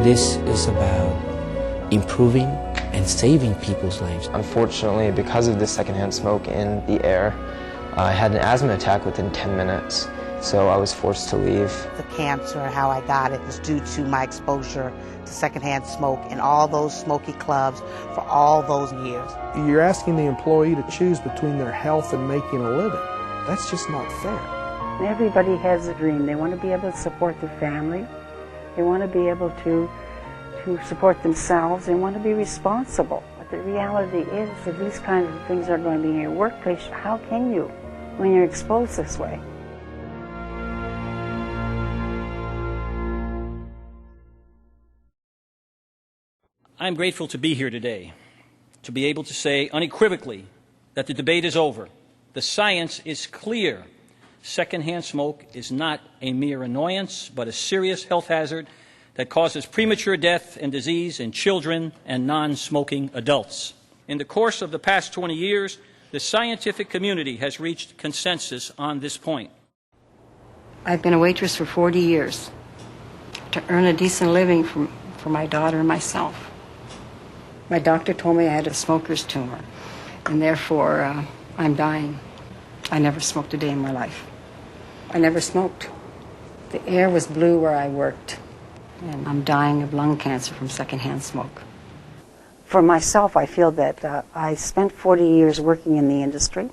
This is about improving and saving people's lives. Unfortunately, because of this secondhand smoke in the air, I had an asthma attack within 10 minutes, so I was forced to leave. The cancer, how I got it, was due to my exposure to secondhand smoke in all those smoky clubs for all those years. You're asking the employee to choose between their health and making a living. That's just not fair. Everybody has a dream. They want to be able to support their family. They want to be able to support themselves. They want to be responsible. But the reality is that these kinds of things are going to be in your workplace. How can you when you're exposed this way? I'm grateful to be here today, to be able to say unequivocally that the debate is over. The science is clear. Secondhand smoke is not a mere annoyance, but a serious health hazard that causes premature death and disease in children and non-smoking adults. In the course of the past 20 years, the scientific community has reached consensus on this point. I've been a waitress for 40 years to earn a decent living for my daughter and myself. My doctor told me I had a smoker's tumor, and therefore I'm dying. I never smoked a day in my life. I never smoked. The air was blue where I worked, and I'm dying of lung cancer from secondhand smoke. For myself, I feel that I spent 40 years working in the industry,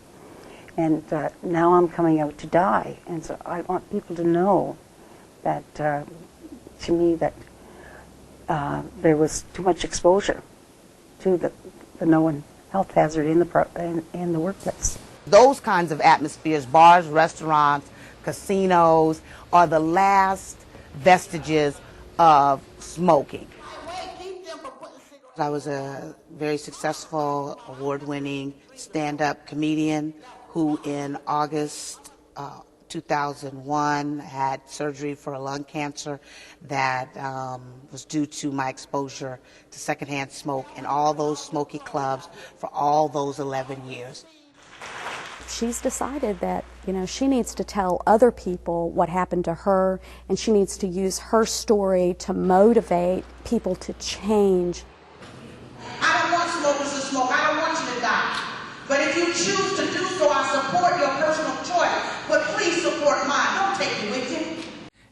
and now I'm coming out to die. And so I want people to know that, to me, that there was too much exposure to the known health hazard in the workplace. Those kinds of atmospheres, bars, restaurants, casinos, are the last vestiges of smoking. I was a very successful, award-winning stand-up comedian who in August 2001 had surgery for a lung cancer that was due to my exposure to secondhand smoke in all those smoky clubs for all those 11 years. She's decided that, she needs to tell other people what happened to her, and she needs to use her story to motivate people to change. I don't want smokers to smoke. I don't want you to die. But if you choose to do so, I support your personal choice. But please support mine. Don't take me with you.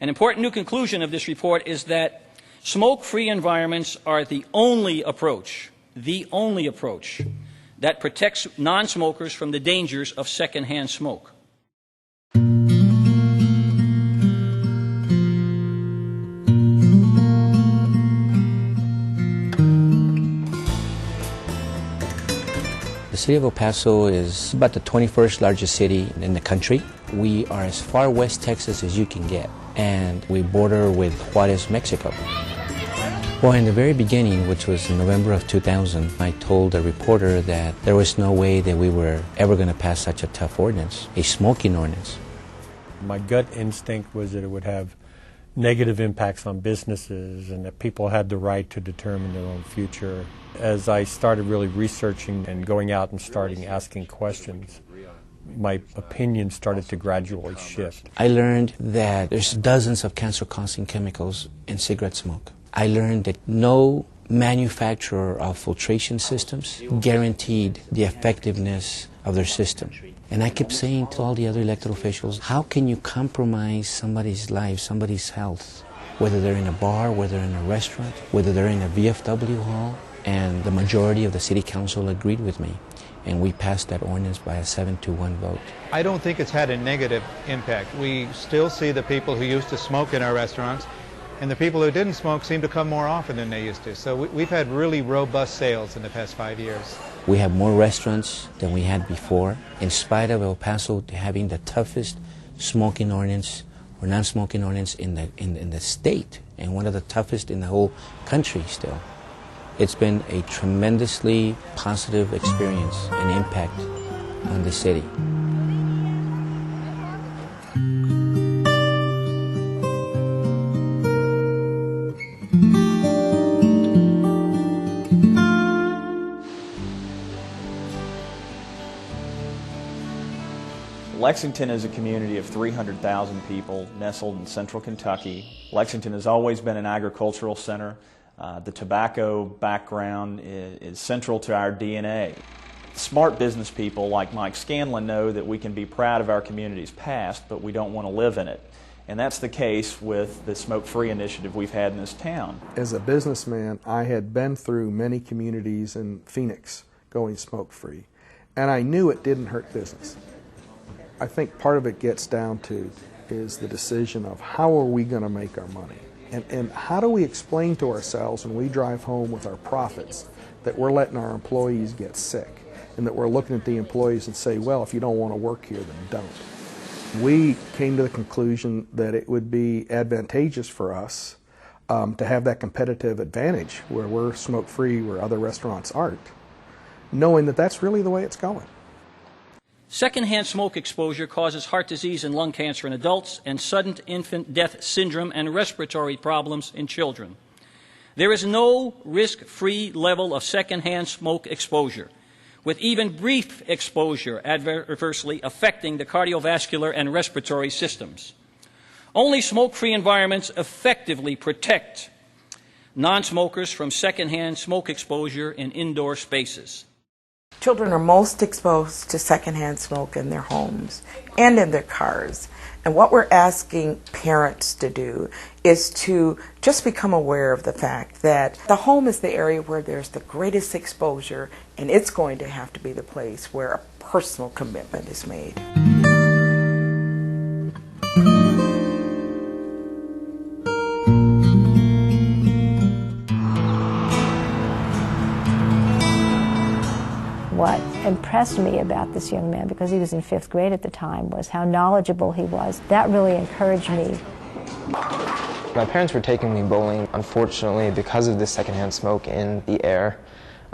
An important new conclusion of this report is that smoke-free environments are the only approach that protects non-smokers from the dangers of secondhand smoke. The city of El Paso is about the 21st largest city in the country. We are as far west Texas as you can get, and we border with Juarez, Mexico. Well, in the very beginning, which was in November of 2000, I told a reporter that there was no way that we were ever going to pass such a tough ordinance, a smoking ordinance. My gut instinct was that it would have negative impacts on businesses and that people had the right to determine their own future. As I started really researching and going out and starting asking questions, my opinion started to gradually shift. I learned that there's dozens of cancer-causing chemicals in cigarette smoke. I learned that no manufacturer of filtration systems guaranteed the effectiveness of their system. And I kept saying to all the other elected officials, how can you compromise somebody's life, somebody's health, whether they're in a bar, whether they're in a restaurant, whether they're in a VFW hall? And the majority of the city council agreed with me, and we passed that ordinance by a 7-1 vote. I don't think it's had a negative impact. We still see the people who used to smoke in our restaurants, and the people who didn't smoke seem to come more often than they used to. So we've had really robust sales in the past 5 years. We have more restaurants than we had before, in spite of El Paso having the toughest smoking ordinance or non-smoking ordinance in the state, and one of the toughest in the whole country still. It's been a tremendously positive experience and impact on the city. Lexington is a community of 300,000 people nestled in central Kentucky. Lexington has always been an agricultural center. The tobacco background is central to our DNA. Smart business people like Mike Scanlon know that we can be proud of our community's past, but we don't want to live in it. And that's the case with the smoke-free initiative we've had in this town. As a businessman, I had been through many communities in Phoenix going smoke-free, and I knew it didn't hurt business. I think part of it gets down to is the decision of how are we going to make our money, and how do we explain to ourselves when we drive home with our profits that we're letting our employees get sick, and that we're looking at the employees and say, well, if you don't want to work here, then don't. We came to the conclusion that it would be advantageous for us to have that competitive advantage where we're smoke-free where other restaurants aren't, knowing that that's really the way it's going. Secondhand smoke exposure causes heart disease and lung cancer in adults and sudden infant death syndrome and respiratory problems in children. There is no risk-free level of secondhand smoke exposure, with even brief exposure adversely affecting the cardiovascular and respiratory systems. Only smoke-free environments effectively protect non-smokers from secondhand smoke exposure in indoor spaces. Children are most exposed to secondhand smoke in their homes and in their cars. And what we're asking parents to do is to just become aware of the fact that the home is the area where there's the greatest exposure, and it's going to have to be the place where a personal commitment is made. What impressed me about this young man, because he was in 5th grade at the time, was how knowledgeable he was. That really encouraged me. My parents were taking me bowling. Unfortunately, because of the secondhand smoke in the air,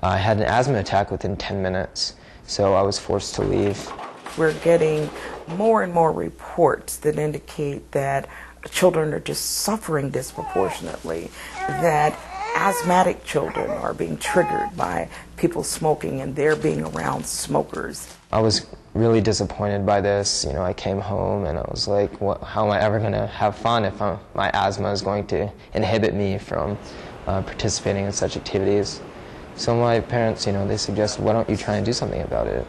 I had an asthma attack within 10 minutes, so I was forced to leave. We're getting more and more reports that indicate that children are just suffering disproportionately, that asthmatic children are being triggered by people smoking and they're being around smokers. I was really disappointed by this. You know, I came home and I was like, how am I ever going to have fun if my asthma is going to inhibit me from participating in such activities? So my parents, they suggested, why don't you try and do something about it?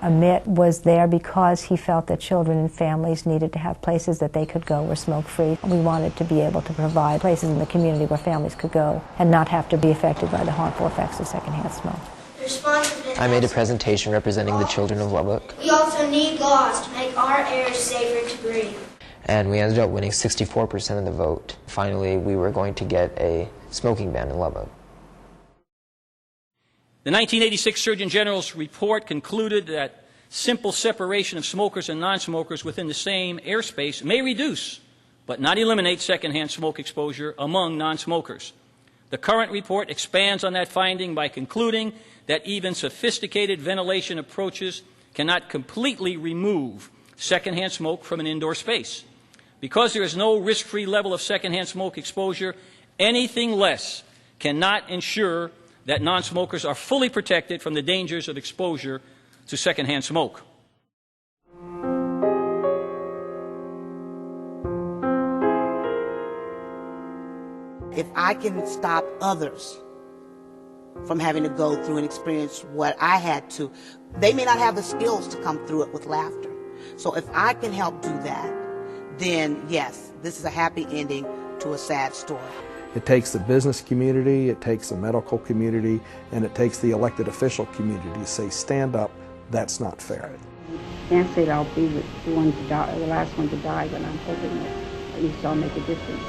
Amit was there because he felt that children and families needed to have places that they could go were smoke-free. We wanted to be able to provide places in the community where families could go and not have to be affected by the harmful effects of secondhand smoke. I made a presentation representing the children of Lubbock. We also need laws to make our air safer to breathe. And we ended up winning 64% of the vote. Finally, we were going to get a smoking ban in Lubbock. The 1986 Surgeon General's report concluded that simple separation of smokers and non-smokers within the same airspace may reduce, but not eliminate, secondhand smoke exposure among non-smokers. The current report expands on that finding by concluding that even sophisticated ventilation approaches cannot completely remove secondhand smoke from an indoor space. Because there is no risk-free level of secondhand smoke exposure, anything less cannot ensure that non-smokers are fully protected from the dangers of exposure to secondhand smoke. If I can stop others from having to go through and experience what I had to, they may not have the skills to come through it with laughter. So if I can help do that, then yes, this is a happy ending to a sad story. It takes the business community, it takes the medical community, and it takes the elected official community to say, stand up, that's not fair. I can't say that I'll be the last one to die, but I'm hoping that at least I'll make a difference.